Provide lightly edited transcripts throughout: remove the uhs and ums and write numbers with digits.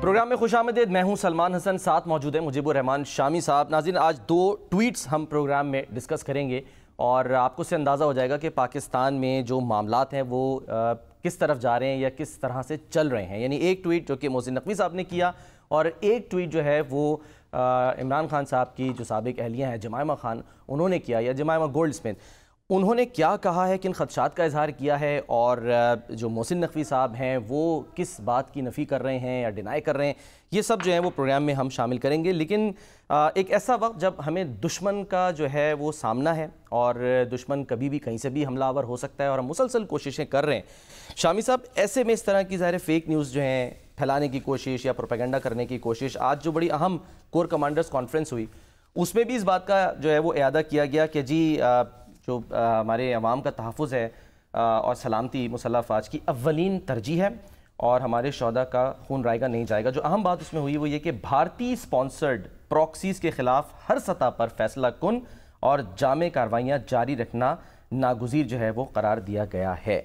Programme میں خوش آمدید. میں ہوں سلمان حسن, ساتھ موجود ہیں مجیب الرحمان شامی صاحب. ناظرین, آج 2 ٹویٹس ہم پروگرام میں ڈسکس کریں گے اور آپ کو اس سے اندازہ ہو جائے گا کہ پاکستان میں جو معاملات ہیں وہ کس طرف جا رہے ہیں یا کس طرح سے چل رہے ہیں. یعنی ایک ٹویٹ جو کہ محسن نقوی صاحب نے کیا اور ایک ٹویٹ جو ہے وہ عمران خان صاحب کی جو سابق اہلیہ ہیں جمائمہ خان, انہوں نے کیا, یا جمائمہ گولڈ اسمتھ, انہوں نے کیا کہا ہے, کن خدشات کا اظہار کیا ہے, اور جو محسن نقوی صاحب ہیں وہ کس بات کی نفی کر رہے ہیں یا ڈینائی کر رہے ہیں, یہ سب جو ہیں وہ پروگرام میں ہم شامل کریں گے. لیکن ایک ایسا وقت جب ہمیں دشمن کا جو ہے وہ سامنا ہے اور دشمن کبھی بھی کہیں سے بھی حملہ آور ہو سکتا ہے اور ہم مسلسل کوششیں کر رہے ہیں. شامی صاحب, ایسے میں اس طرح کی ظاہر فیک نیوز جو ہیں پھیلانے کی کوشش یا پروپیگنڈا کرنے کی کوشش, آج جو بڑی اہم کور کمانڈرز کانفرنس ہوئی اس میں بھی اس بات کا جو ہے وہ اعادہ کیا گیا کہ جی جو ہمارے عوام کا تحفظ ہے اور سلامتی مسلح افواج کی اولین ترجیح ہے اور ہمارے شہداء کا خون رائے گا نہیں جائے گا. جو اہم بات اس میں ہوئی وہ یہ کہ بھارتی سپانسرڈ پراکسیز کے خلاف ہر سطح پر فیصلہ کن اور جامع کارروائیاں جاری رکھنا ناگزیر جو ہے وہ قرار دیا گیا ہے.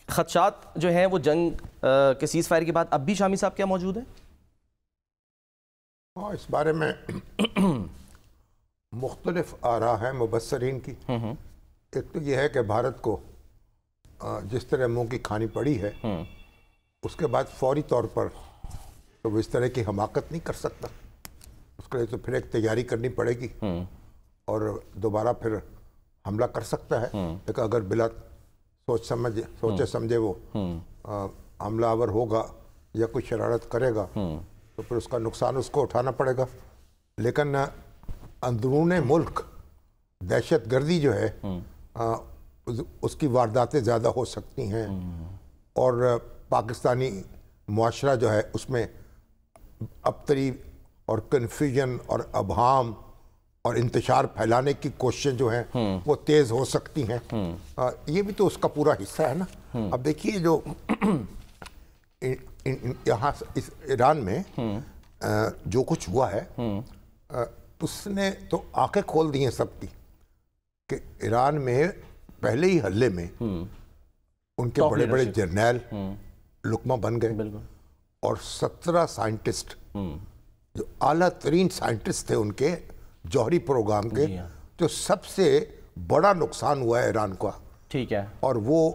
خدشات جو ہیں وہ جنگ کے سیز فائر کے بعد اب بھی شامی صاحب کیا موجود ہیں؟ اس بارے میں مختلف آراء ہیں مبصرین کی. ایک تو یہ ہے کہ بھارت کو جس طرح منہ کی کھانی پڑی ہے اس کے بعد فوری طور پر تو وہ اس طرح کی حماقت نہیں کر سکتا. اس کے لیے تو پھر ایک تیاری کرنی پڑے گی اور دوبارہ پھر حملہ کر سکتا ہے. لیکن اگر بلا سوچے سمجھے وہ حملہ آور ہوگا یا کوئی شرارت کرے گا تو پھر اس کا نقصان اس کو اٹھانا پڑے گا. لیکن اندرون ملک دہشت گردی جو ہے اس کی وارداتیں زیادہ ہو سکتی ہیں اور پاکستانی معاشرہ جو ہے اس میں ابتری اور کنفیوژن اور ابہام اور انتشار پھیلانے کی کوششیں جو ہیں وہ تیز ہو سکتی ہیں. یہ بھی تو اس کا پورا حصہ ہے نا. اب دیکھیے جو یہاں اس ایران میں جو کچھ ہوا ہے اس نے تو آنکھیں کھول دی ہیں سب کی کہ ایران میں پہلے ہی حملے میں ان کے بڑے بڑے جرنیل لقمہ بن گئے اور 17 سائنٹسٹ جو اعلیٰ ترین سائنٹسٹ تھے ان کے جوہری پروگرام کے, جو سب سے بڑا نقصان ہوا ہے ایران کا. ٹھیک ہے. اور وہ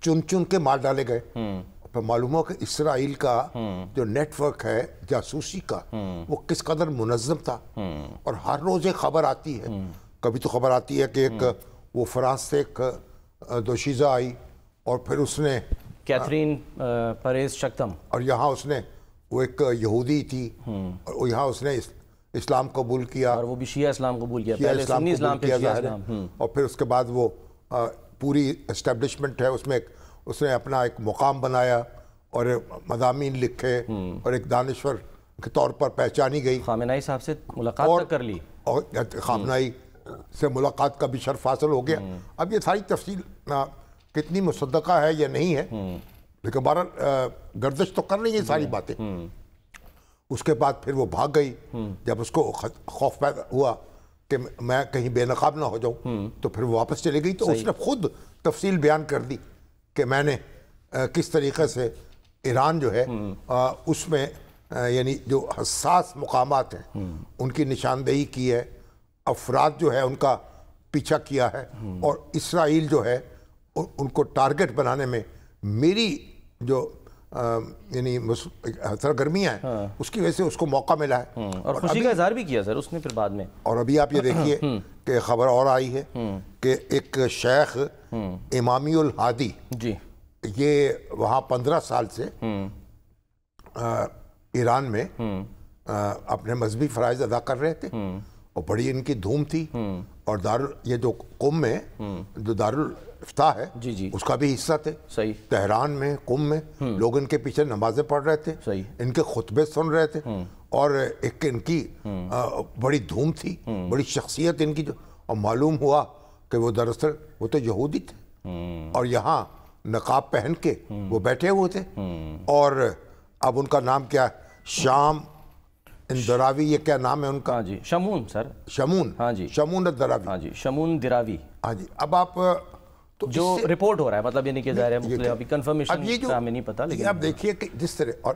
چن چن کے مار ڈالے گئے. پھر معلوم ہو کہ اسرائیل کا جو نیٹ ورک ہے جاسوسی کا وہ کس قدر منظم تھا. اور ہر روز ایک خبر آتی ہے. کبھی تو خبر آتی ہے کہ ایک وہ فرانس سے ایک دوشیزہ آئی اور پھر اس نے کیتھرین پریز شکتم, اور یہاں اس نے وہ ایک یہودی تھی اور یہاں اس نے اسلام قبول کیا اور وہ بھی شیعہ اسلام قبول کیا, پہلے سنی اسلام پھر شیعہ اسلام, اور پھر اس کے بعد وہ پوری اسٹیبلشمنٹ ہے اس میں اس نے اپنا ایک مقام بنایا اور مضامین لکھے اور ایک دانشور کے طور پر پہچانی گئی. خامنائی صاحب سے ملاقات کر لی اور خامنائی سے ملاقات کا بھی شرف حاصل ہو گیا. اب یہ ساری تفصیل کتنی مصدقہ ہے یا نہیں ہے, لیکن بہرحال گردش تو کر رہی ہیں ساری باتیں. اس کے بعد پھر وہ بھاگ گئی. جب اس کو خوف پیدا ہوا کہ میں کہیں بے نقاب نہ ہو جاؤں تو پھر وہ واپس چلے گئی. تو اس نے خود تفصیل بیان کر دی کہ میں نے کس طریقے سے ایران جو ہے اس میں یعنی جو حساس مقامات ہیں ان کی نشاندہی کی ہے, افراد جو ہے ان کا پیچھا کیا ہے, اور اسرائیل جو ہے ان کو ٹارگٹ بنانے میں میری جو یعنی سرگرمیاں ہیں اس کی وجہ سے اس کو موقع ملا ہے. اور خوشی کا اظہار بھی کیا سر اس نے پھر بعد میں. اور ابھی آپ یہ دیکھیے کہ خبر اور آئی ہے کہ ایک شیخ امامی الہادی جی یہ وہاں 15 سال سے ایران میں اپنے مذہبی فرائض ادا کر رہے تھے اور بڑی ان کی دھوم تھی. اور یہ جو قم میں جو دارالفتاح ہے اس کا بھی حصہ تھے. صحیح. تہران میں قم میں لوگ ان کے پیچھے نمازیں پڑھ رہے تھے. صحیح. ان کے خطبے سن رہے تھے اور ایک ان کی بڑی دھوم تھی, بڑی شخصیت ان کی جو, اور معلوم ہوا کہ وہ دراصل وہ تو یہودی تھے اور یہاں نقاب پہن کے وہ بیٹھے ہوئے تھے. اور اب ان کا نام کیا ہے, شام دراوی, یہ کیا نام ہے ان کا؟ ہاں جی شمون سر. شمون. ہاں جی شمون دراوی. ہاں جی شمون دراوی. ہاں جی. اب آپ تو جو رپورٹ ہو رہا ہے مطلب یہ نہیں کہ ظاہر ہے ابھی کنفرمیشن ہمیں نہیں پتا, لیکن اب دیکھیے کہ جس طرح, اور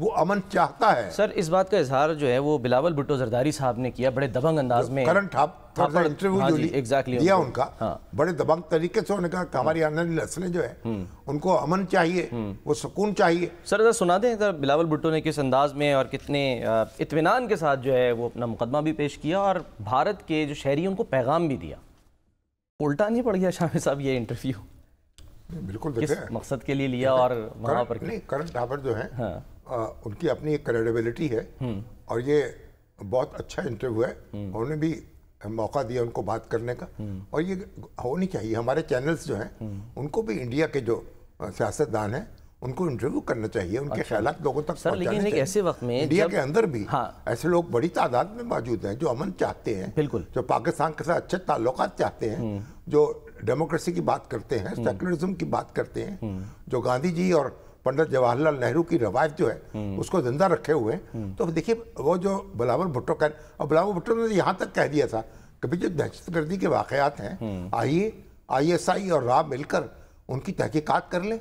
وہ امن چاہتا ہے. سر اس بات کا اظہار جو ہے وہ بلاول بھٹو زرداری صاحب نے کیا بڑے دبنگ انداز میں. کرنٹ انٹرویو جو دیا ان کا بڑے دبنگ طریقے سے. انہوں نے کہا کہ ہماری آنے والی نسلیں جو ہے ان کو امن چاہیے, وہ سکون چاہیے. سر ذرا سنا دیں بلاول بھٹو نے کس انداز میں اور کتنے اطمینان کے ساتھ جو ہے وہ اپنا مقدمہ بھی پیش کیا اور بھارت کے جو شہری ان کو پیغام بھی دیا. الٹا نہیں پڑ گیا شامی صاحب یہ انٹرویو؟ بالکل کس مقصد کے لیے لیا اور وہاں پر نہیں. کرنٹ ٹھاکر جو ہیں ان کی اپنی ایک کریڈیبلٹی ہے اور یہ بہت اچھا انٹرویو ہے. انہوں نے بھی موقع دیا ان کو بات کرنے کا اور یہ ہونی چاہیے. ہمارے چینلز جو ہیں ان کو بھی انڈیا کے جو سیاستدان ہیں ان کو انٹرویو کرنا چاہیے, ان کے خیالات لوگوں تک پہنچانے چاہیے. ایسے وقت میں انڈیا کے اندر بھی ایسے لوگ بڑی تعداد میں موجود ہیں جو امن چاہتے ہیں, بالکل, جو پاکستان کے ساتھ اچھے تعلقات چاہتے ہیں, جو ڈیموکریسی کی بات کرتے ہیں, سیکولرزم کی بات کرتے ہیں, جو گاندھی جی اور پنڈت جواہر لال نہرو کی روایت جو ہے اس کو زندہ رکھے ہوئے ہیں. تو دیکھیے وہ جو بلاول بھٹو اور بلاول بھٹو نے یہاں تک کہہ دیا تھا کہ جو دہشت گردی کے واقعات ہیں آئیے ISI اور را مل کر ان کی تحقیقات کر لیں,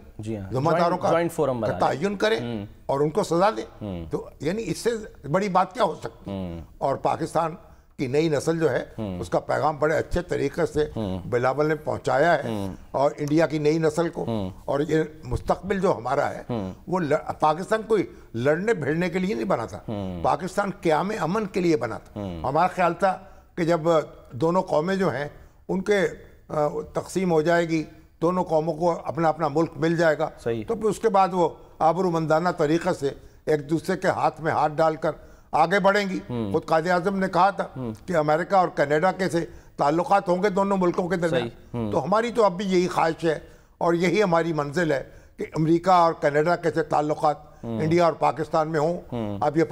ذمہ داروں کا تعین کریں اور ان کو سزا دیں. تو یعنی اس سے بڑی بات کیا ہو سکتی. اور پاکستان کی نئی نسل جو ہے اس کا پیغام بڑے اچھے طریقے سے بلاول نے پہنچایا ہے اور انڈیا کی نئی نسل کو. اور یہ مستقبل جو ہمارا ہے وہ پاکستان کوئی لڑنے بھیڑنے کے لیے نہیں بنا تھا, پاکستان قیام امن کے لیے بنا تھا. ہمارا خیال تھا کہ جب دونوں قومیں جو ہیں ان کے تقسیم ہو جائے گی, دونوں قوموں کو اپنا اپنا ملک مل جائے گا, تو پھر اس کے بعد وہ آبرومندانہ طریقے سے ایک دوسرے کے ہاتھ میں ہاتھ ڈال کر آگے بڑھیں گی. خود قائد اعظم نے کہا تھا کہ امریکہ اور کینیڈا کے سے تعلقات ہوں گے دونوں ملکوں کے درمیان. تو ہماری تو اب بھی یہی خواہش ہے اور یہی ہماری منزل ہے کہ امریکہ اور کینیڈا کے سے تعلقات انڈیا اور پاکستان میں ہوں. اب یہ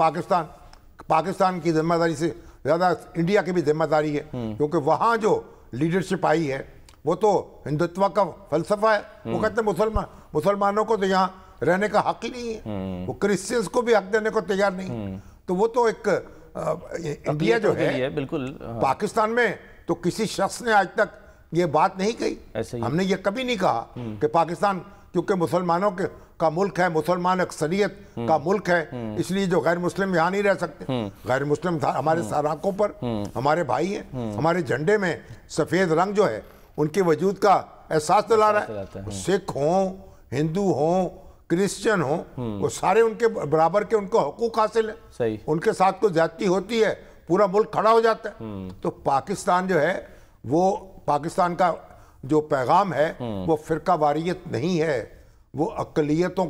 پاکستان کی ذمہ داری سے زیادہ انڈیا کی بھی ذمہ داری ہے, کیونکہ وہاں جو لیڈرشپ آئی ہے وہ تو ہندوتوا کا فلسفہ ہے. وہ کہتے ہیں مسلمانوں کو تو یہاں رہنے کا حق ہی نہیں ہے, وہ کرسچنز کو بھی حق دینے کو تیار نہیں. تو وہ تو ایک انڈیا جو ہے بالکل پاکستان میں تو کسی شخص نے آج تک یہ بات نہیں کہی. ہم نے یہ کبھی نہیں کہا کہ پاکستان کیونکہ مسلمانوں کا ملک ہے, مسلمان اکثریت کا ملک ہے, اس لیے جو غیر مسلم یہاں نہیں رہ سکتے. غیر مسلم ہمارے سرحدوں پر ہمارے بھائی ہیں, ہمارے جھنڈے میں سفید رنگ جو ہے ان کے وجود کا احساس دلا رہا ہے. سکھ ہوں, ہندو ہوں, کرسچن ہوں, وہ سارے ان کے برابر کے ان کو حقوق حاصل ہیں. ان کے ساتھ کوئی زیادتی ہوتی ہے پورا ملک کھڑا ہو جاتا ہے. تو پاکستان جو ہے وہ پاکستان کا جو پیغام ہے وہ فرقہ واریت نہیں ہے, وہ اقلیتوں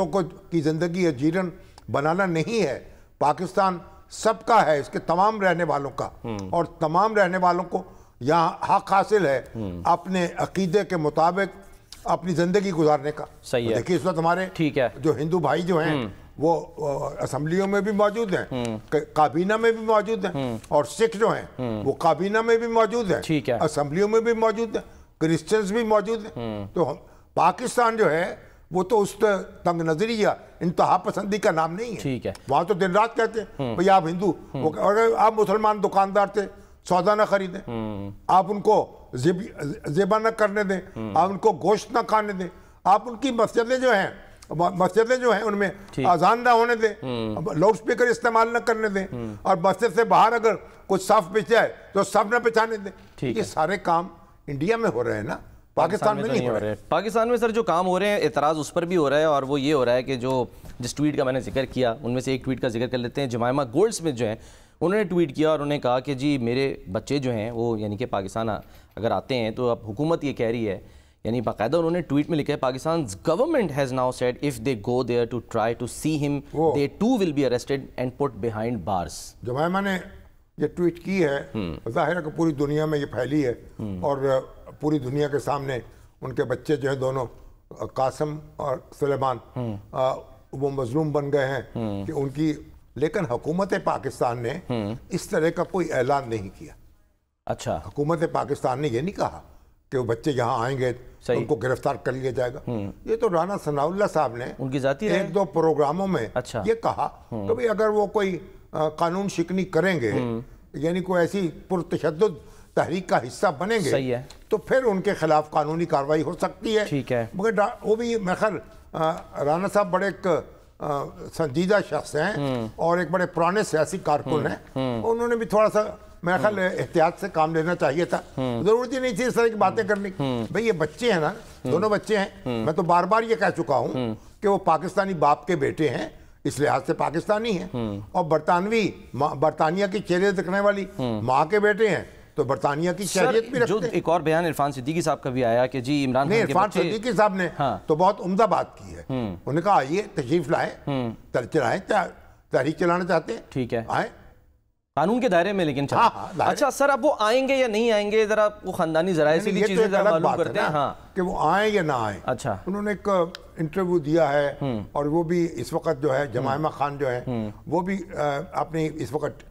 کو کی زندگی جیرن بنانا نہیں ہے. پاکستان سب کا ہے, اس کے تمام رہنے والوں کا, اور تمام رہنے والوں کو یہاں حق حاصل ہے اپنے عقیدے کے مطابق اپنی زندگی گزارنے کا. دیکھیے اس وقت ہمارے جو ہندو بھائی جو ہیں وہ اسمبلیوں میں بھی موجود ہیں, کابینہ میں بھی موجود ہیں, اور سکھ جو ہیں وہ کابینہ میں بھی موجود ہیں, اسمبلیوں میں بھی موجود ہیں, کرسچنز بھی موجود ہیں. تو پاکستان جو ہے وہ تو اس تنگ نظری یا انتہا پسندی کا نام نہیں ہے. وہاں تو دن رات کہتے ہیں بھئی آپ ہندو, آپ مسلمان دکاندار تھے سودا نہ خریدیں, آپ ان کو ذبح نہ کرنے دیں, آپ ان کو گوشت نہ کھانے دیں, آپ ان کی مسجدیں جو ہیں ان میں اذان نہ ہونے دیں, لاؤڈ سپیکر استعمال نہ کرنے دیں, اور مسجد سے باہر اگر کچھ صف بچ جائے تو صف نہ بچھانے دیں. یہ سارے کام انڈیا میں ہو رہے ہیں نا, پاکستان میں نہیں ہو رہے. پاکستان میں سر جو کام ہو رہے ہیں اعتراض اس پر بھی ہو رہا ہے, اور وہ یہ ہو رہا ہے کہ جس ٹویٹ کا میں نے ذکر کیا ان میں سے ایک ٹویٹ کا ذکر کر لیتے ہیں. جمائمہ گولڈ سمتھ جو ہیں انہوں نے ٹویٹ کیا اور انہوں نے کہا کہ جی میرے بچے جو ہیں وہ یعنی کہ پاکستان اگر آتے ہیں تو اب حکومت یہ کہہ رہی ہے, یعنی باقاعدہ انہوں نے ٹویٹ میں لکھا ہے پاکستان's government has now said if they go there to try to see him they too will be arrested and put behind bars. Jemima نے یہ ٹویٹ کی ہے, ظاہر ہے کہ پوری دنیا میں یہ پھیلی ہے, اور پوری دنیا کے سامنے ان کے بچے جو ہیں دونوں قاسم اور سلیمان وہ مظلوم بن گئے ہیں کہ ان کی, لیکن حکومت پاکستان نے اس طرح کا کوئی اعلان نہیں کیا. اچھا, حکومت پاکستان نے یہ نہیں کہا کہ وہ بچے یہاں آئیں گے ان کو گرفتار کر لیا جائے گا. یہ تو رانا ثناء اللہ صاحب نے ان کی ذاتی ایک دو پروگراموں میں یہ کہا کہ بھئی اگر وہ کوئی قانون شکنی کریں گے, یعنی کوئی ایسی پرتشدد تحریک کا حصہ بنیں گے, تو پھر ان کے خلاف قانونی کارروائی ہو سکتی ہے. ٹھیک ہے, مگر وہ بھی میں خیر رانا صاحب بڑے ایک سنجیدہ شخص ہیں اور ایک بڑے پرانے سیاسی کارکن ہیں، انہوں نے بھی تھوڑا سا میرا خیال احتیاط سے کام لینا چاہیے تھا، ضرورت ہی نہیں تھی اس طرح کی باتیں کرنے کی۔ بھئی یہ بچے ہیں نا، دونوں بچے ہیں، میں تو بار بار یہ کہہ چکا ہوں کہ وہ پاکستانی باپ کے بیٹے ہیں، اس لحاظ سے پاکستانی ہیں، اور برطانیہ کی چہرے دکھنے والی ماں کے بیٹے ہیں تو برطانیہ کی شہریت بھی رکھتے ہیں۔ جو ایک اور بیان عرفان صدیقی صاحب کا بھی آیا کہ جی عمران خان کے عرفان صدیقی صاحب نے تو بہت عمدہ بات کی ہے، انہوں نے کہا آئیے تشریف لائیں، چلائیں، تحریک چلانا چاہتے ہیں، ٹھیک ہے، آئیں قانون کے دائرے میں، لیکن چلیں۔ اچھا سر، اب وہ آئیں گے یا نہیں آئیں گے، ذرا وہ خاندانی ذرائع سے بھی چیزیں ذرا معلوم کرتے ہیں ہاں کہ وہ آئیں یا نہ آئیں۔ اچھا، انہوں نے ایک انٹرویو دیا ہے اور وہ بھی اس وقت جو ہے جمائمہ خان جو ہے وہ بھی اپنی اس وقت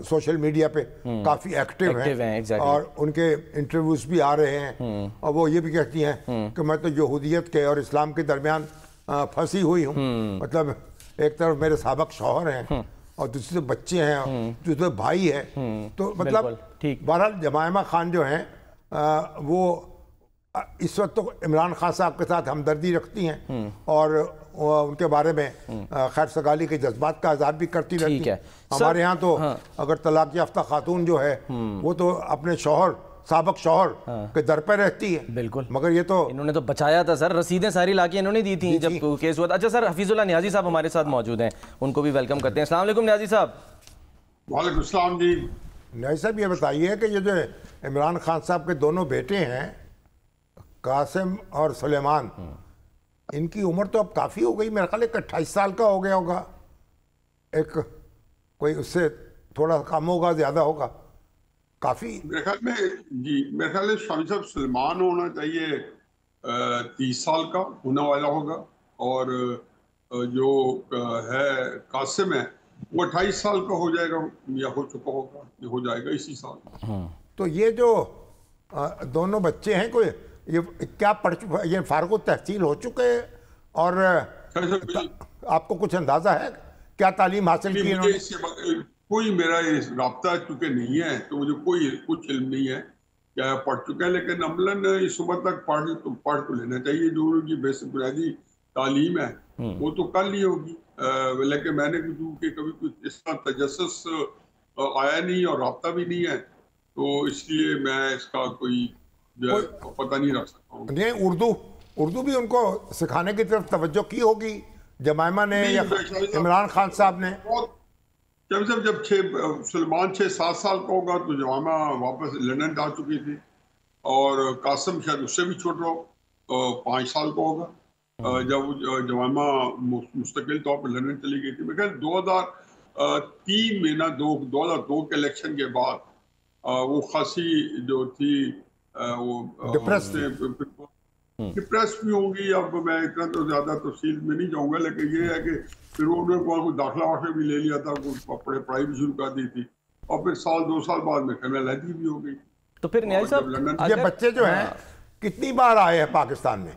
سوشل میڈیا پہ کافی ایکٹیو ہیں اور ان کے انٹرویوز بھی آ رہے ہیں، اور وہ یہ بھی کہتی ہیں کہ میں تو یہودیت کے اور اسلام کے درمیان پھنسی ہوئی ہوں، مطلب ایک طرف میرے سابق شوہر ہیں اور دوسرے بچے ہیں، دوسرے بھائی ہے، تو مطلب بہرحال جمائمہ خان جو ہیں وہ اس وقت تو عمران خان صاحب کے ساتھ ہمدردی رکھتی ہیں اور ان کے بارے میں خیر سگالی کے جذبات کا اظہار بھی کرتی رہتی ہیں۔ ہمارے ہاں تو اگر طلاق یافتہ خاتون جو ہے وہ تو اپنے سابق شوہر کے در پہ رہتی ہے، بالکل، مگر یہ تو انہوں نے تو بچایا تھا سر، رسیدیں ساری لا کے انہوں نے دی تھیں جب کیس ہوا تھا۔ اچھا سر، حفیظ اللہ نیازی صاحب ہمارے ساتھ موجود ہیں، ان کو بھی ویلکم کرتے ہیں۔ السلام علیکم نیازی صاحب۔ وعلیکم السلام جی۔ نیازی صاحب یہ بتائیے کہ یہ جو عمران خان صاحب کے دونوں بیٹے ہیں قاسم اور سلیمان، ان کی عمر تو اب کافی ہو گئی، میرا خیال 28 سال کا ہو گیا ہوگا، ایک کوئی اس سے تھوڑا کم ہوگا زیادہ ہوگا کافی، میرے خیال میں جی، میرے خیال میں شامی صاحب سلمان ہونا چاہیے 30 سال کا ہونے والا ہوگا، اور جو ہے قاسم ہے وہ 28 سال کا ہو جائے گا یا ہو چکا ہوگا، یہ ہو جائے گا اسی سال۔ تو یہ جو دونوں بچے ہیں کوئی یہ کیا پڑھ چکے، یہ فارغ التحصیل ہو چکے اور آپ کو کچھ اندازہ ہے کیا تعلیم حاصل کی انہوں نے؟ کوئی میرا رابطہ چونکہ نہیں ہے تو مجھے کوئی کچھ علم نہیں ہے کیا پڑھ چکے ہیں، لیکن عملاً اس عمر تک پڑھ تو لینا چاہیے، جو ان کی بیسک بنیادی تعلیم ہے وہ تو کر لی ہوگی، لیکن میں نے کہ کبھی کچھ اس کا تجسس آیا نہیں اور رابطہ بھی نہیں ہے، تو اس لیے میں اس کا کوئی پتہ نہیں رکھ سکتا ہوں۔ نہیں، اردو بھی ان کو سکھانے کی طرف توجہ کی ہوگی جمائمہ نے یا عمران خان صاحب نے؟ جب سلمان 6-7 سال کا ہوگا تو جمائمہ واپس لندن جا چکی تھی، اور قاسم شاید اس سے بھی چھوٹا 5 سال کا ہوگا جب جمائمہ مستقل طور پر لندن چلی گئی تھی۔ میں خیال 2003 میں نا 2002 کے الیکشن کے بعد وہ خاصی جو تھی وہ ڈپریس بھی ہوں گی، اب میں اتنا تو زیادہ تفصیل میں نہیں جاؤں گا، لیکن یہ ہے کہ پھر انہوں نے کوئی داخلہ واقعہ بھی لے لیا تھا، پڑھائی بھی شروع کر دی تھی، اور پھر 2 سال بعد میں خیمہ لہدی بھی ہو گئی۔ تو پھر نیازی صاحب یہ بچے جو ہیں کتنی بار آئے ہیں پاکستان میں؟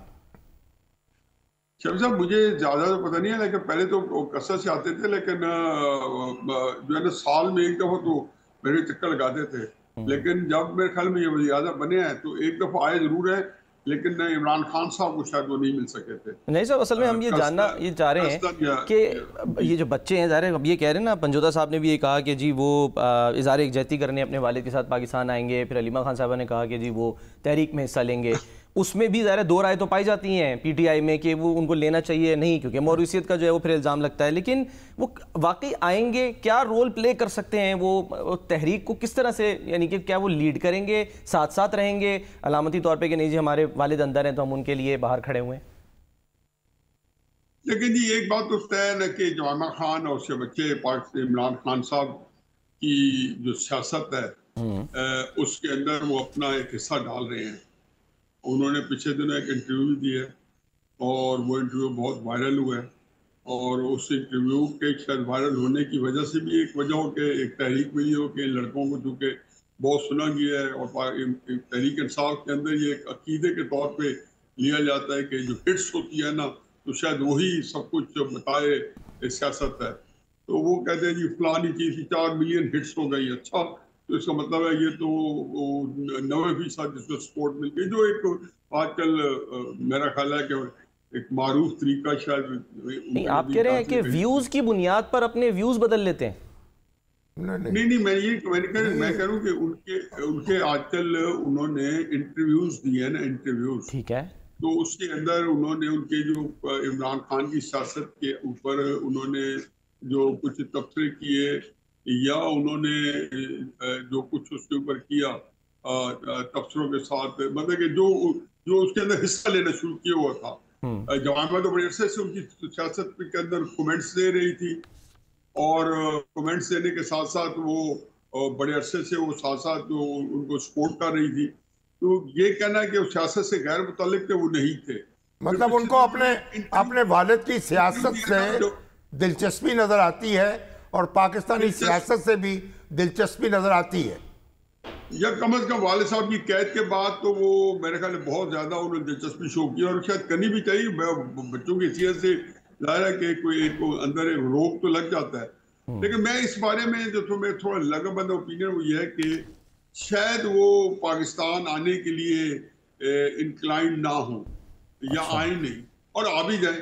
شامی صاحب مجھے زیادہ تو پتہ نہیں ہے، لیکن پہلے تو کثرت سے آتے تھے، لیکن جو ہے نا سال میں ایک دفعہ تو میرے چکر لگاتے تھے، لیکن جب میرے خیال میں یہ وزیر اعظم بنے ہیں تو ایک دفعہ آئے ضرور ہے، لیکن عمران خان صاحب کو شاید وہ نہیں مل سکے تھے۔ نہیں صاحب، اصل میں ہم یہ جاننا یہ چاہ رہے ہیں کہ یہ جو بچے ہیں، ظاہر ہے اب یہ کہہ رہے ہیں نا، پنجوتا صاحب نے بھی یہ کہا کہ جی وہ اظہار یکجہتی کرنے اپنے والد کے ساتھ پاکستان آئیں گے، پھر علیمہ خان صاحبہ نے کہا کہ جی وہ تحریک میں حصہ لیں گے، اس میں بھی ظاہر ہے 2 رائے تو پائی جاتی ہیں پی ٹی آئی میں کہ وہ ان کو لینا چاہیے نہیں، کیونکہ موروثیت کا جو ہے وہ پھر الزام لگتا ہے، لیکن وہ واقعی آئیں گے، کیا رول پلے کر سکتے ہیں وہ تحریک کو کس طرح سے، یعنی کہ کیا وہ لیڈ کریں گے، ساتھ ساتھ رہیں گے علامتی طور پہ کہ نہیں جی ہمارے والد اندر ہیں تو ہم ان کے لیے باہر کھڑے ہوئے ہیں؟ لیکن جی ایک بات تو طے ہے کہ جمائمہ خان اور اس کے بچے عمران خان صاحب کی جو سیاست ہے اس کے اندر وہ اپنا ایک حصہ ڈال رہے ہیں۔ انہوں نے پچھلے دنوں ایک انٹرویو دی ہے اور وہ انٹرویو بہت وائرل ہوا ہے، اور اس انٹرویو کے شاید وائرل ہونے کی وجہ سے بھی ایک وجہ ہو کہ ایک تحریک ملی ہو کہ ان لڑکوں کو چونکہ بہت سنا گیا ہے، اور تحریک انصاف کے اندر یہ ایک عقیدے کے طور پہ لیا جاتا ہے کہ جو ہٹس ہوتی ہے نا تو شاید وہی سب کچھ بتائے سیاست ہے، تو وہ کہتے ہیں جی فلانی چیز 4 ملین ہٹس ہو گئی، اچھا تو اس کا مطلب ہے یہ تو 90% جس کو سپورٹ مل گئی، جو ایک آج کل میرا خیال ہے کہ ایک معروف طریقہ شاید نہیں، آپ کہہ رہے ہیں کہ ویوز کی بنیاد پر اپنے ویوز بدل لیتے ہیں؟ نہیں، میں کہہ رہا ہوں کہ ان کے آج کل انہوں نے انٹرویوز دیے ہیں نا، انٹرویوز، ٹھیک ہے، تو اس کے اندر انہوں نے ان کے جو عمران خان کی سیاست کے اوپر انہوں نے جو کچھ تبصرے کیے یا انہوں نے جو کچھ اس کے اوپر کیا تبصروں کے ساتھ، مطلب کہ جو اس کے اندر حصہ لینا شروع کیا ہوا تھا، جوان تو بڑے عرصے سے ان کی سیاست کے اندر کومنٹس دے رہی تھی، اور کومنٹس دینے کے ساتھ ساتھ وہ بڑے عرصے سے وہ ساتھ ساتھ ان کو سپورٹ کر رہی تھی، تو یہ کہنا ہے کہ وہ سیاست سے غیر متعلق تھے، وہ نہیں تھے. مطلب ان کو اپنے والد کی سیاست سے دلچسپی نظر آتی ہے اور پاکستانی سیاست سے بھی دلچسپی نظر آتی ہے، یا کم از کم والد صاحب کی قید کے بعد تو وہ میرے خیال میں بہت زیادہ انہوں نے دلچسپی شو کی، اور شاید کرنی بھی چاہیے. بچوں کی حیثیت سے ظاہر ہے کہ کوئی اندر ایک روک تو لگ جاتا ہے، لیکن میں اس بارے میں جو تمہیں تھوڑا لگا بندہ اوپینین وہ یہ ہے کہ شاید وہ پاکستان آنے کے لیے انکلائن نہ ہوں یا آئیں نہیں، اور آ بھی جائیں.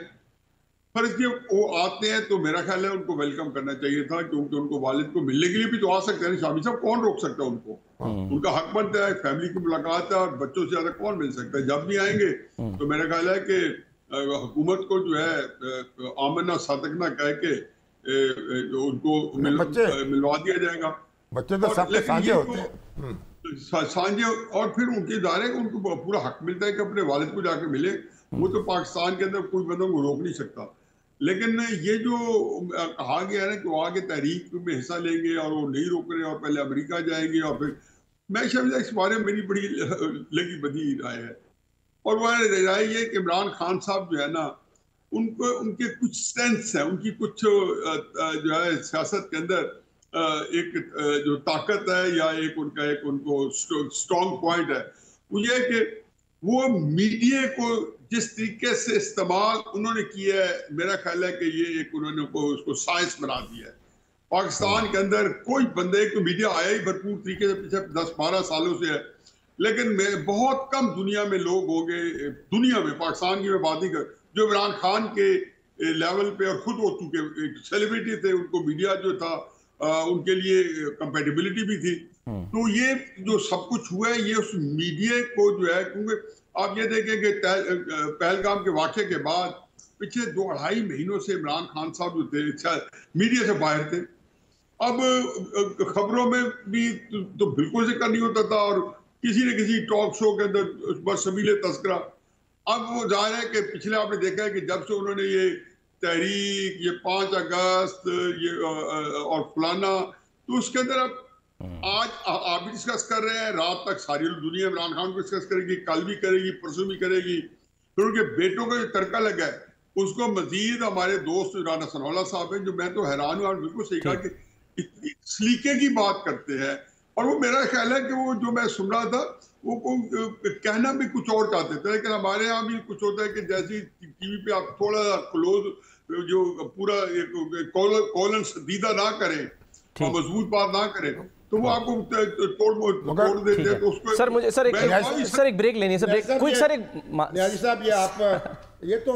فرض کہ وہ آتے ہیں تو میرا خیال ہے ان کو ویلکم کرنا چاہیے تھا، کیونکہ ان کو والد کو ملنے کے لیے بھی تو آ سکتے ہیں. شامی صاحب کون روک سکتا ہے ان کو؟ ان کا حق بنتا ہے، فیملی کی ملاقات ہے، اور بچوں سے زیادہ کون مل سکتا ہے. جب بھی آئیں گے تو میرا خیال ہے کہ حکومت کو جو ہے آمنہ صادقنہ کہہ کے ان کو ملوا دیا جائے گا. بچے تو سب کے سانجے ہوتے ہیں، سانجے، اور پھر ان کے ادارے ان کو پورا حق ملتا ہے کہ اپنے والد کو جا کے ملے. وہ تو پاکستان کے اندر کوئی بندوں کو روک نہیں سکتا. لیکن یہ جو کہا گیا ہے نا کہ وہ آگے تحریک میں حصہ لیں گے اور وہ نہیں روک رہے اور پہلے امریکہ جائیں گے، اور پھر میں شاید اس بارے میں میری بڑی لگی بدی رائے ہے. اور وہ رائے یہ کہ عمران خان صاحب جو ہے نا ان کے کچھ سٹرینتھس ہیں، ان کی کچھ جو ہے سیاست کے اندر ایک جو طاقت ہے یا ان کو اسٹرانگ پوائنٹ ہے، وہ یہ ہے کہ وہ میڈیا کو جس طریقے سے استعمال انہوں نے کیا ہے، میرا خیال ہے کہ یہ ایک انہوں نے اس کو سائنس بنا دیا ہے. پاکستان کے اندر کوئی بندے، ایک تو میڈیا آیا ہی بھرپور طریقے سے پچھلے 10-12 سالوں سے ہے، لیکن بہت کم دنیا میں لوگ ہوں گے، دنیا میں، پاکستان کی میں بات نہیں کر، جو عمران خان کے لیول پہ اور خود ہو چکے سیلیبریٹی تھے، ان کو میڈیا جو تھا ان کے لیے کمپیٹیبلٹی بھی تھی. تو یہ جو سب کچھ ہوا ہے یہ اس میڈیا کو جو ہے، کیونکہ آپ یہ دیکھیں کہ پہلگام کے واقعے کے بعد پچھلے 2-2.5 مہینوں سے عمران خان صاحب جو تھے میڈیا سے باہر تھے. اب خبروں میں بھی تو بالکل ذکر نہیں ہوتا تھا، اور کسی نہ کسی ٹاک شو کے اندر بس سبیل تذکرہ. اب وہ ظاہر ہے کہ پچھلے آپ نے دیکھا ہے کہ جب سے انہوں نے یہ تحریک، یہ 5 اگست یہ اور فلانا، تو اس کے اندر اب آج آپ بھی ڈسکس کر رہے ہیں، رات تک ساری دنیا عمران خان کو ڈسکس کرے گی، کل بھی کرے گی، پرسوں بھی کرے گی. پھر ان کے بیٹوں کا جو ترکہ لگا ہے اس کو مزید ہمارے دوست رانا ثناءاللہ صاحب ہیں، جو میں تو حیران ہوں، اور بالکل صحیح کہا کہ اتنی سلیقے کی بات کرتے ہیں. اور وہ میرا خیال ہے کہ وہ جو میں سن رہا تھا وہ کہنا بھی کچھ اور چاہتے تھے، لیکن ہمارے ہاں بھی کچھ ہوتا ہے کہ جیسی ٹی وی پہ آپ تھوڑا سا کلوز جو پورا کولن سدیدہ نہ کریں اور مضبوط بات نہ کریں تو وہ آپ کو توڑ دیتے ہیں. تو اس کو سر ایک بریک لینی ہے، نیازی صاحب، یہ تو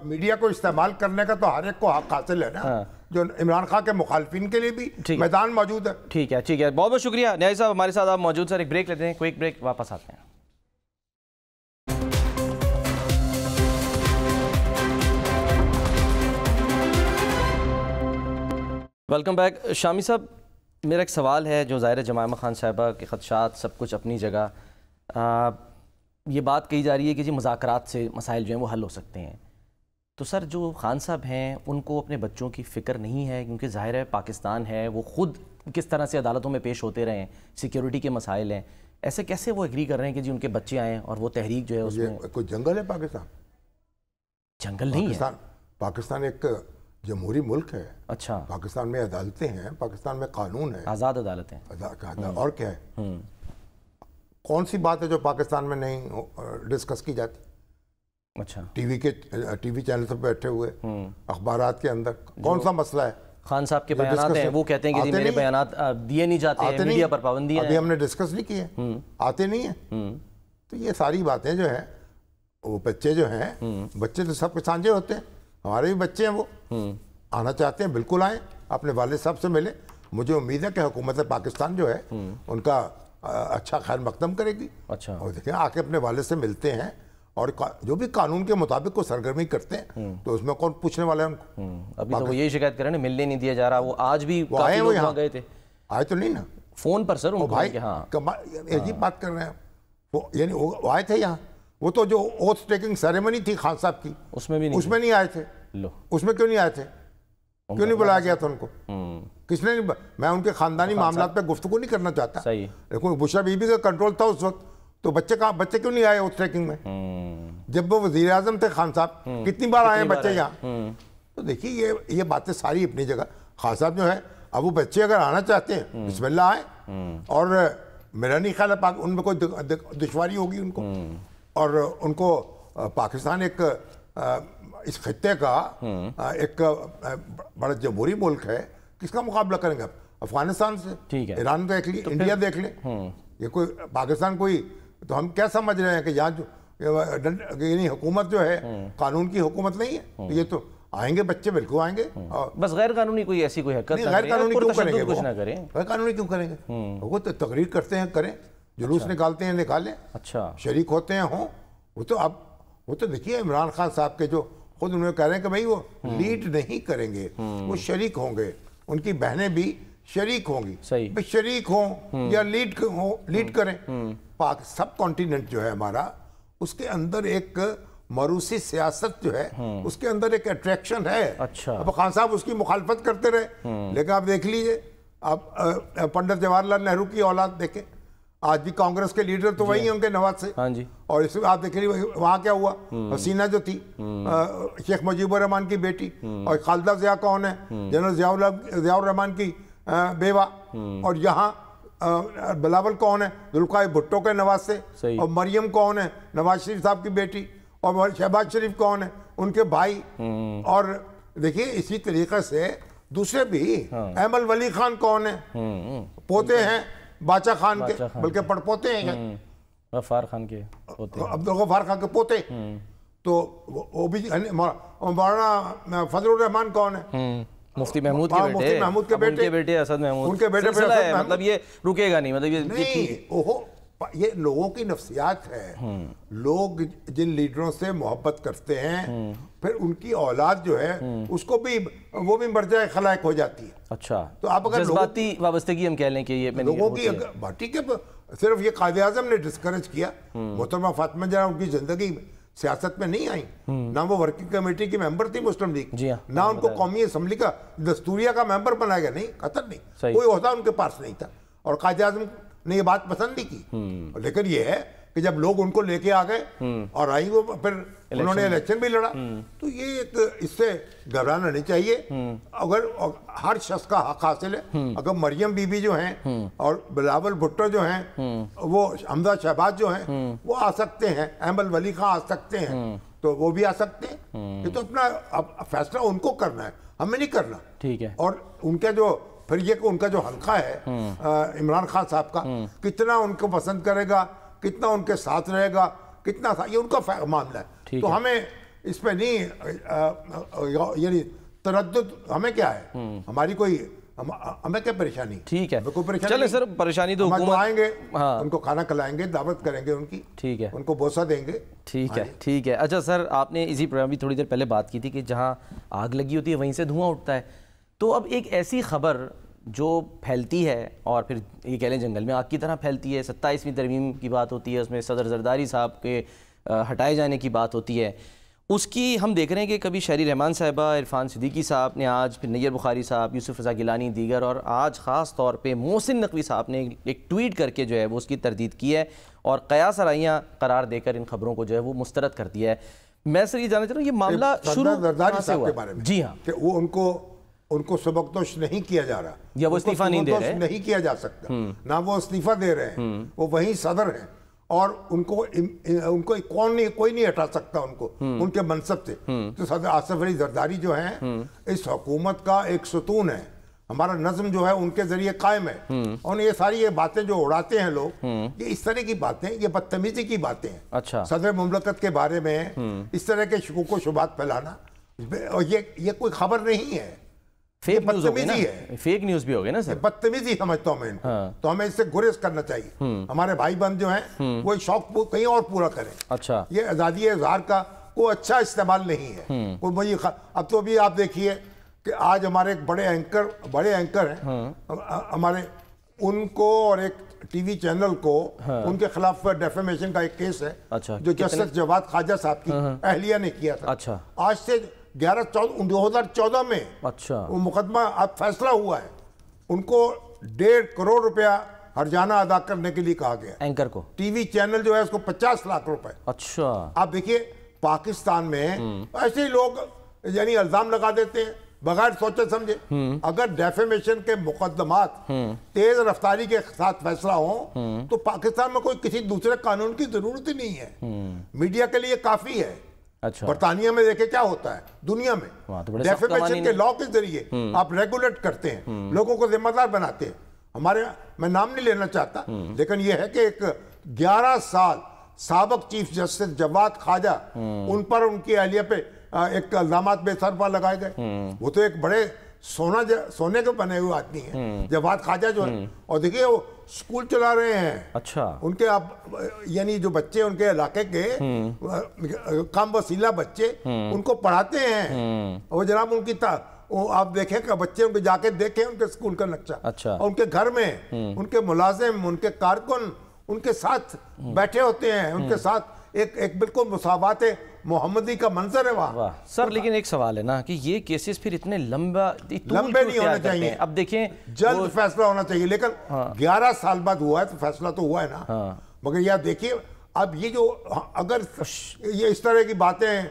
میڈیا کو استعمال کرنے کا تو ہر ایک کو حق حاصل ہے نا، جو عمران خان کے مخالفین کے لیے بھی میدان موجود ہے. ٹھیک ہے، بہت بہت شکریہ نیازی صاحب، ہمارے ساتھ آپ موجود. سر ایک بریک لیتے ہیں، کوئک بریک، واپس آتے ہیں. Welcome back. شامی صاحب، میرا ایک سوال ہے جو ظاہر جمائمہ خان صاحبہ کے خدشات سب کچھ اپنی جگہ، یہ بات کہی جا رہی ہے کہ جی مذاکرات سے مسائل جو ہیں وہ حل ہو سکتے ہیں. تو سر جو خان صاحب ہیں ان کو اپنے بچوں کی فکر نہیں ہے؟ کیونکہ ظاہر ہے پاکستان ہے، وہ خود کس طرح سے عدالتوں میں پیش ہوتے رہے ہیں، سیکیورٹی کے مسائل ہیں، ایسے کیسے وہ ایگری کر رہے ہیں کہ جی ان کے بچے آئیں اور وہ تحریک جو ہے اس میں کوئی جنگل ہے؟ پاکستان جنگل نہیں ہے. پاکستان ایک جمہوری ملک ہے. اچھا. پاکستان میں عدالتیں ہیں، پاکستان میں قانون ہے، آزاد عدالتیں. اور کیا ہے؟ کون سی بات ہے جو پاکستان میں نہیں ڈسکس کی جاتی؟ اچھا. ٹی وی چینل پر بیٹھے ہوئے، اخبارات کے اندر کون سا مسئلہ ہے؟ خان صاحب کے بیانات ہیں، وہ کہتے ہیں کہ میرے بیانات دیے نہیں جاتے ہیں، میڈیا پر پابندی ہے. ابھی ہم نے ڈسکس نہیں کیے، آتے نہیں ہیں. تو یہ ساری باتیں جو ہیں وہ بچے جو ہیں بچے تو سب کے سانجے ہوتے ہیں, ہمارے بھی بچے ہیں, وہ آنا چاہتے ہیں بالکل آئیں, اپنے والد صاحب سے ملیں. مجھے امید ہے کہ حکومت پاکستان جو ہے ان کا اچھا خیر مقدم کرے گی. اچھا, اور دیکھیں آ کے اپنے والد سے ملتے ہیں اور جو بھی قانون کے مطابق وہ سرگرمی کرتے ہیں تو اس میں کون پوچھنے والا ہے ان کو. ابھی تو وہ یہی شکایت کر رہے ہیں ملنے نہیں دیا جا رہا, وہ آج بھی آئے کافی لوگ گئے تھے. آئے تو نہیں نا فون پر سر ان کو بھائی, ہاں عجیب بات کر رہے ہیں وہ, یعنی وہ آئے تھے یہاں, وہ تو جو اوتھ ٹیکنگ سیریمنی تھی خان صاحب کی اس میں بھی نہیں آئے تھے. اس میں کیوں نہیں آئے تھے, کیوں نہیں بلایا گیا تھا ان کو, کس نے نہیں. میں ان کے خاندانی معاملات پہ گفتگو نہیں کرنا چاہتا, لیکن بشرا بی بی کا کنٹرول تھا اس وقت, تو بچے کیوں نہیں آئے اوتھ ٹیکنگ میں جب وہ وزیر اعظم تھے خان صاحب, کتنی بار آئے ہیں بچے یہاں. تو دیکھیے یہ باتیں ساری اپنی جگہ. خان صاحب جو ہے اب وہ بچے اگر آنا چاہتے ہیں بسم اللہ آئیں, اور میرا نہیں خیال ہے ان میں کوئی دشواری ہوگی ان کو, اور ان کو پاکستان ایک اس خطے کا ایک بڑا جمہوری ملک ہے, کس کا مقابلہ کریں گے آپ افغانستان سے, ایران دیکھ لیں, انڈیا دیکھ لیں. یہ کوئی پاکستان کوئی, تو ہم کیا سمجھ رہے ہیں کہ یہاں یعنی حکومت جو ہے قانون کی حکومت نہیں ہے. یہ تو آئیں گے بچے, بالکل آئیں گے, بس غیر قانونی کوئی ایسی کوئی حرکت نہیں. غیر قانونی کیوں کریں گے, کچھ نہ کریں, غیر قانونی کیوں کریں گے, وہ تو تقریر کرتے ہیں کریں, جلوس نکالتے ہیں نکالیں, اچھا شریک ہوتے ہیں ہوں. وہ تو اب وہ تو دیکھیے عمران خان صاحب کے جو خود انہوں نے کہہ رہے ہیں کہ بھائی وہ لیڈ نہیں کریں گے, وہ شریک ہوں گے, ان کی بہنیں بھی شریک ہوں گی, شریک ہوں یا لیڈ کریں. سب کانٹیننٹ جو ہے ہمارا, اس کے اندر ایک موروثی سیاست جو ہے, اس کے اندر ایک اٹریکشن ہے. اب خان صاحب اس کی مخالفت کرتے رہے, لیکن آپ دیکھ لیجئے, آپ پنڈت جواہر لال نہرو کی اولاد دیکھیں, آج بھی کانگریس کے لیڈر تو وہی ہیں ان کے نواز سے. اور اس میں آپ دیکھیں وہاں کیا ہوا, حسینہ جو تھی شیخ مجیب الرحمان کی بیٹی, اور خالدہ ضیاء کون ہے, جنرل ضیاء الرحمان کی بیوہ, اور یہاں بلاول کون ہے, ذوالفقار بھٹو کے نواز سے, اور مریم کون ہے, نواز شریف صاحب کی بیٹی, اور شہباز شریف کون ہے, ان کے بھائی. اور دیکھیے اسی طریقے سے دوسرے بھی, احمد ولی خان کون ہے, پوتے ہیں باچا خان کے, بلکہ پڑپوتے ہیں غفار خان کے, عبدالغفار خان کے پوتے. تو وہ بھی, مولانا فضل الرحمان کون ہے, مفتی محمود کے بیٹے اسد محمود, ان کے بیٹے, مطلب یہ رکے گا نہیں, مطلب یہ نہیں. یہ لوگوں کی نفسیات ہے. لوگ جن لیڈروں سے محبت کرتے ہیں, پھر ان کی اولاد جو ہے اس کو بھی, وہ بھی مرجع خلائق ہو جاتی ہے. اچھا, تو آپ اگر جذباتی وابستگی ہم کہہ لیں کہ یہ لوگوں کی بھٹی کے صرف یہ قائد اعظم نے ڈسکریج کیا. محترمہ فاطمہ جناح ان کی زندگی سیاست میں نہیں آئیں, نہ وہ ورکنگ کمیٹی کی ممبر تھی مسلم لیگ, نہ ان کو قومی اسمبلی کا دستوریہ کا ممبر بنایا گیا, نہیں, قطر نہیں, کوئی عہدہ ان کے پاس نہیں تھا. اور قائد اعظم نے یہ بات پسند نہیں کی, لیکن یہ ہے کہ جب لوگ ان کو لے کے آ گئے اور آئی, وہ پھر انہوں نے الیکشن بھی لڑا. تو یہ ایک, اس سے گھبرانا نہیں چاہیے. اگر ہر شخص کا حق حاصل ہے, اگر مریم بی بی جو ہیں اور بلاول بھٹو جو ہیں, وہ حمزہ شہباز جو ہیں, وہ آ سکتے ہیں, احمد ولی خان آ سکتے ہیں, تو وہ بھی آ سکتے ہیں. یہ تو اپنا فیصلہ ان کو کرنا ہے, ہمیں نہیں کرنا. ٹھیک ہے. اور ان کا جو پھر یہ کہ ان کا جو حلقہ ہے عمران خان صاحب کا, کتنا ان کو پسند کرے گا, کتنا ان کے ساتھ رہے گا, کتنا, یہ ان کا معاملہ ہے. تو ہمیں اس پہ نہیں, یعنی تردد ہمیں کیا ہے, ہماری کوئی, ہمیں کیا پریشانی. ٹھیک ہے, چلیں سر, پریشانی تو حکومت آئیں گے, ان کو کھانا کھلائیں گے, دعوت کریں گے ان کی, ٹھیک ہے, ان کو بوسہ دیں گے. ٹھیک ہے, ٹھیک ہے. اچھا سر, آپ نے اسی پروگرام بھی تھوڑی دیر پہلے بات کی تھی کہ جہاں آگ لگی ہوتی ہے وہیں سے دھواں اٹھتا ہے. تو اب ایک ایسی خبر جو پھیلتی ہے, اور پھر یہ کہہ لیں جنگل میں آگ کی طرح پھیلتی ہے, 27ویں ترمیم کی بات ہوتی ہے, اس میں صدر زرداری صاحب کے ہٹائے جانے کی بات ہوتی ہے, اس کی ہم دیکھ رہے ہیں کہ کبھی شہری رحمان صاحبہ, عرفان صدیقی صاحب نے آج, پھر نیر بخاری صاحب, یوسف رضا گیلانی, دیگر, اور آج خاص طور پہ محسن نقوی صاحب نے ایک ٹویٹ کر کے جو ہے وہ اس کی تردید کی ہے, اور قیاس آرائیاں قرار دے کر ان خبروں کو جو ہے وہ مسترد کر دیا ہے. میں سر یہ جاننا چاہ رہا ہوں, یہ معاملہ شروع زرداری صاحب کے بارے میں, جی ہاں, کہ وہ ان کو سبکدوش نہیں کیا جا رہا, یا وہ استعفیٰ نہیں دے رہے, نہیں کیا جا سکتا, نہ وہ استعفیٰ دے رہے ہیں, وہ وہیں صدر ہیں, اور ان کو کوئی نہیں ہٹا سکتا ان کو ان کے منصب سے. تو صدر آصف علی زرداری جو ہیں اس حکومت کا ایک ستون ہے, ہمارا نظم جو ہے ان کے ذریعے قائم ہے. اور یہ ساری یہ باتیں جو اڑاتے ہیں لوگ, یہ اس طرح کی باتیں, یہ بدتمیزی کی باتیں ہیں. اچھا. صدر مملکت کے بارے میں اس طرح کے شکوک و شبہات پھیلانا, یہ کوئی خبر نہیں ہے, فیک نیوز ہو گئی نا, فیک نیوز بھی ہو گئی نا سر. بدتمیزی سمجھتا ہوں میں ان کو, تو ہمیں اس سے گریز کرنا چاہیے. ہمارے بھائی بند جو ہیں وہ شوق کہیں اور پورا کریں. اچھا. یہ آزادی اظہار کا کوئی اچھا استعمال نہیں ہے. کوئی اب تو بھی آپ دیکھیے کہ آج ہمارے ایک بڑے اینکر ہیں ہمارے, ان کو اور ایک ٹی وی چینل کو ان کے خلاف ڈیفیمیشن کا ایک کیس ہے جو جسٹس جواد خواجہ صاحب کی اہلیہ نے کیا تھا. اچھا. آج سے 2014 میں وہ مقدمہ اب فیصلہ ہوا ہے. ان کو 1.5 کروڑ روپیہ ہرجانہ ادا کرنے کے لیے کہا گیا. اینکر کو ٹی وی چینل جو ہے اس کو 50 لاکھ روپے. اچھا. آپ دیکھیے پاکستان میں ایسے ہی لوگ یعنی الزام لگا دیتے ہیں بغیر سوچے سمجھے. اگر ڈیفیمیشن کے مقدمات تیز رفتاری کے ساتھ فیصلہ ہوں تو پاکستان میں کوئی کسی دوسرے قانون کی ضرورت ہی نہیں ہے. میڈیا کے لیے کافی ہے. برطانیہ میں دیکھیں کیا ہوتا ہے دنیا میں, ڈیفیمیشن کے لاء کے ذریعے آپ ریگولیٹ کرتے ہیں, لوگوں کو ذمہ دار بناتے ہیں. ہمارے, میں نام نہیں لینا چاہتا, لیکن یہ ہے کہ ایک 11 سال سابق چیف جسٹس جواد خواجہ, ان پر ان کی اہلیہ پہ ایک الزامات بے سرپا لگائے گئے. وہ تو ایک بڑے سونے کے بنے ہوئے آدمی ہیں جواد خواجہ جو ہے, اور دیکھیے وہ سکول چلا رہے ہیں. اچھا. ان کے یعنی جو بچے ان کے علاقے کے کم وسیلہ بچے ان کو پڑھاتے ہیں. اور جناب ان کی آپ دیکھیں کہ بچے ان کو جا کے دیکھیں ان کے سکول کا نقشہ. اچھا. اور ان کے گھر میں ان کے ملازم, ان کے کارکن ان کے ساتھ بیٹھے ہوتے ہیں, ان کے ساتھ ایک بالکل مساوات محمدی کا منظر ہے وہاں. سر لیکن ایک سوال ہے نا کہ یہ کیسز پھر اتنے لمبے نہیں ہونے چاہیے. اب دیکھیں جلد فیصلہ ہونا چاہیے, لیکن 11 سال بعد ہوا ہے تو فیصلہ تو ہوا ہے نا. مگر یہ دیکھیے اب یہ جو اگر یہ اس طرح کی باتیں,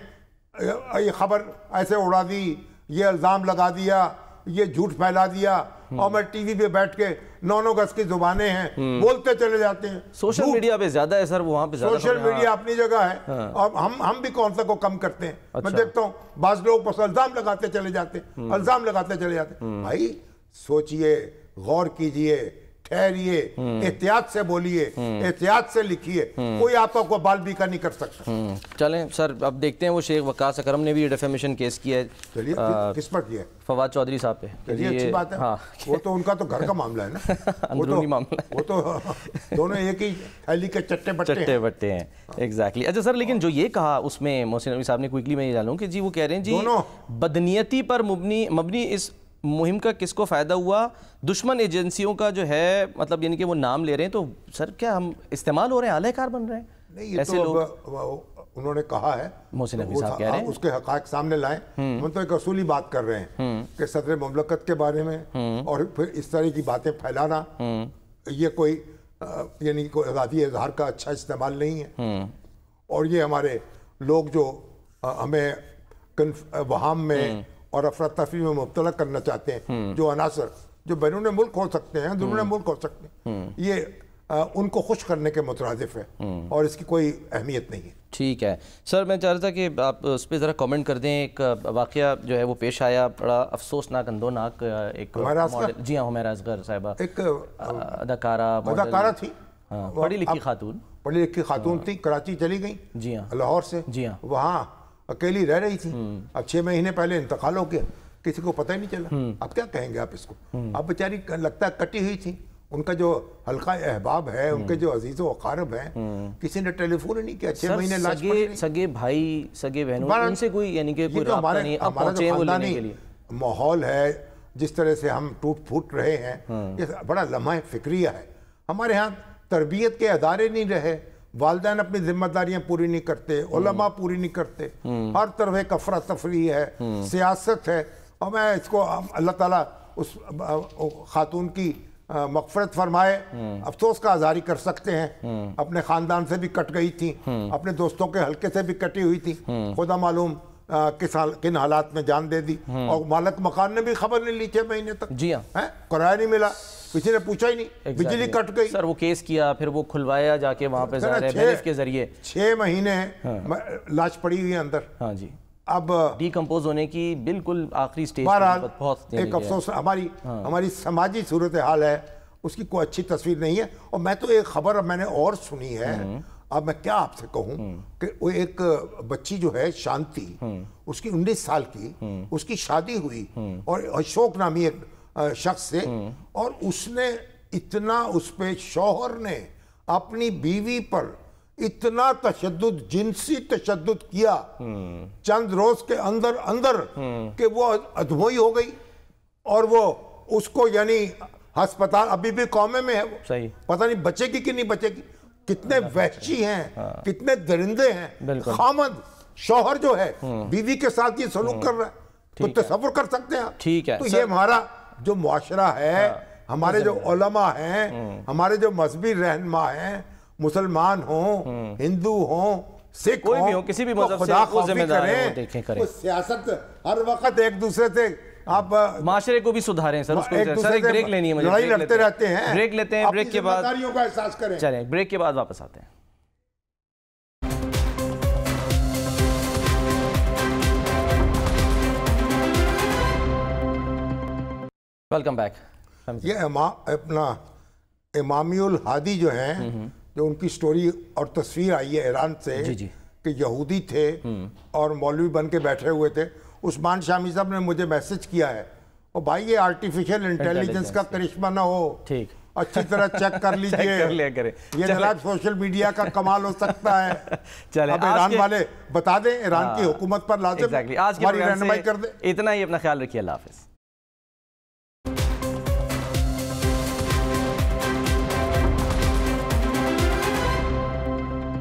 یہ خبر ایسے اڑا دی, یہ الزام لگا دیا, یہ جھوٹ پھیلا دیا, اور میں ٹی وی پہ بیٹھ کے 9 گز کی زبانیں ہیں بولتے چلے جاتے ہیں. سوشل میڈیا پہ زیادہ ہے سر, وہاں پہ سوشل میڈیا اپنی جگہ ہے, اور ہم بھی کون سا کو کم کرتے ہیں. میں دیکھتا ہوں بعض لوگ بس الزام لگاتے چلے جاتے ہیں, الزام لگاتے چلے جاتے ہیں. بھائی سوچئے, غور کیجئے, ٹھہریے, احتیاط سے بولیے, احتیاط سے لکھیے, کوئی آپ کو بال بیکا نہیں کر سکتا. چلیں سر اب دیکھتے ہیں وہ شیخ وقاص اکرم نے بھی ڈیفیمیشن کیس کیا ہے. چلیے کس پر کیا ہے؟ فواد چودھری صاحب پہ. چلیے اچھی بات ہے. وہ تو ان کا تو گھر کا معاملہ ہے نا, اندرونی معاملہ ہے. وہ تو دونوں ایک ہی تھیلی کے چٹے بٹے ہیں. ایگزیکٹلی. اچھا سر لیکن جو یہ کہا اس میں محسن نبوی صاحب نے کوئکلی میں یہ ڈالوں کہ جی وہ کہہ رہے ہیں جی بدنیتی پر مبنی اس مہم کا کس کو فائدہ ہوا, دشمن ایجنسیوں کا جو ہے, مطلب یعنی کہ وہ نام لے رہے ہیں, تو سر کیا ہم استعمال ہو رہے ہیں, اعلی کار بن رہے ہیں؟ نہیں, ایسے لوگ انہوں نے کہا ہے, محسن نبوی صاحب کہہ رہے ہیں, اس کے حقائق سامنے لائیں. ہم تو ایک اصولی بات کر رہے ہیں کہ صدر مملکت کے بارے میں اور پھر اس طرح کی باتیں پھیلانا یہ کوئی یعنی کوئی آزادی اظہار کا اچھا استعمال نہیں ہے. اور یہ ہمارے لوگ جو ہمیں وہام میں اور افراتفری میں مبتلا کرنا چاہتے ہیں, جو عناصر جو بیرون ملک ہو سکتے ہیں, اندرون ملک ہو سکتے ہیں, یہ ان کو خوش کرنے کے مترادف ہے اور اس کی کوئی اہمیت نہیں ہے. ٹھیک ہے سر, میں چاہ رہا تھا کہ آپ اس پہ ذرا کامنٹ کر دیں. ایک واقعہ جو ہے وہ پیش آیا, بڑا افسوسناک اندوناک. ایک جی ہاں, حمیرہ اصغر صاحبہ ایک اداکارہ تھی, پڑھی لکھی خاتون تھی, کراچی چلی گئی. جی ہاں, لاہور سے. جی ہاں, وہاں اکیلی رہ رہی تھی. اب 6 مہینے پہلے انتقال ہو گیا, کسی کو پتہ ہی نہیں چلا. اب کیا کہیں گے آپ اس کو؟ اب بیچاری لگتا ہے کٹی ہوئی تھی. ان کا جو حلقہ احباب ہے, ان کے جو عزیز و اقارب ہیں, کسی نے ٹیلی فون ہی نہیں کیا. 6 مہینے لاش پڑی رہی. سگے بھائی, سگے بہنوں, ان سے کوئی یعنی کہ کوئی رابطہ نہیں. اب پہنچے وہ لینے کے لیے. ماحول ہے جس طرح سے ہم ٹوٹ پھوٹ رہے ہیں, یہ بڑا لمحہ فکریہ ہے. ہمارے ہاں تربیت کے ادارے نہیں رہے, والدین اپنی ذمہ داریاں پوری نہیں کرتے, علماء پوری نہیں کرتے, ہر طرف ایک افراتفری ہے, سیاست ہے. اور میں اس کو اللہ تعالیٰ اس خاتون کی مغفرت فرمائے. افسوس کا اظہار کر سکتے ہیں, اپنے خاندان سے بھی کٹ گئی تھی, اپنے دوستوں کے حلقے سے بھی کٹی ہوئی تھی, خدا معلوم کن حالات میں جان دے دی. اور مالک مکان نے بھی خبر نہیں لی 6 مہینے تک. جی ہاں, کرایہ نہیں ملا, کسی نے پوچھا ہی نہیں, بجلی کٹ گئی. سر وہ کیس کیا, پھر وہ کھلوایا جا کے وہاں پہ ظاہر ہے بیلف کے ذریعے. 6 مہینے لاش پڑی ہوئی ہے اندر. ہاں جی, اب ڈیکمپوز ہونے کی بالکل آخری سٹیج بہرحال بہت ایک افسوس ہماری سماجی صورتحال ہے، اس کی کوئی اچھی تصویر نہیں ہے. اور میں تو ایک خبر میں نے اور سنی ہے، اب میں کیا آپ سے کہوں کہ وہ ایک بچی جو ہے شانتی، اس کی 19 سال کی، اس کی شادی ہوئی اور اشوک نامی ایک شخص سے، اور اس نے اتنا اس پہ شوہر نے اپنی بیوی پر اتنا تشدد، جنسی تشدد کیا چند روز کے اندر کہ وہ ادھوئی ہو گئی، اور وہ اس کو یعنی ہسپتال ابھی بھی کومے میں ہے، وہ صحیح پتہ نہیں بچے گی کہ نہیں بچے گی. کتنے وحشی ہیں، کتنے درندے ہیں. خامد شوہر جو ہے بیوی کے ساتھ یہ سلوک کر رہا ہے، تو تصور کر سکتے ہیں. ٹھیک ہے. تو یہ ہمارا جو معاشرہ ہے، ہمارے جو علماء ہیں، ہمارے جو مذہبی رہنما ہیں، مسلمان ہوں، ہندو ہوں، سکھ کوئی بھی ہو، کسی بھی مذہب سے وہ ذمہ دار ہے، وہ دیکھیں کریں. سیاست ہر وقت ایک دوسرے سے آپ معاشرے کو بھی سدھاریں سر. اس کو سر ایک بریک لینی ہے مجھے. لڑائی لڑتے رہتے ہیں. بریک لیتے ہیں، بریک کے بعد اپنی ذمہ داریوں کا احساس کریں. چلیں بریک کے بعد واپس آتے ہیں. Welcome back. یہ اپنا امامی الہادی جو ہیں، جو ان کی سٹوری اور تصویر آئی ہے ایران سے کہ یہودی تھے اور مولوی بن کے بیٹھے ہوئے تھے. عثمان شامی صاحب نے مجھے میسج کیا ہے، اور بھائی یہ آرٹیفیشل انٹیلیجنس کا کرشمہ نہ ہو، ٹھیک اچھی طرح چیک کر لیجئے، یہ جناب سوشل میڈیا کا کمال ہو سکتا ہے. اب ایران والے بتا دیں، ایران کی حکومت پر لازم ہماری رہنمائی کر دیں. اتنا ہی، اپنا خیال رکھیے. اللہ حافظ.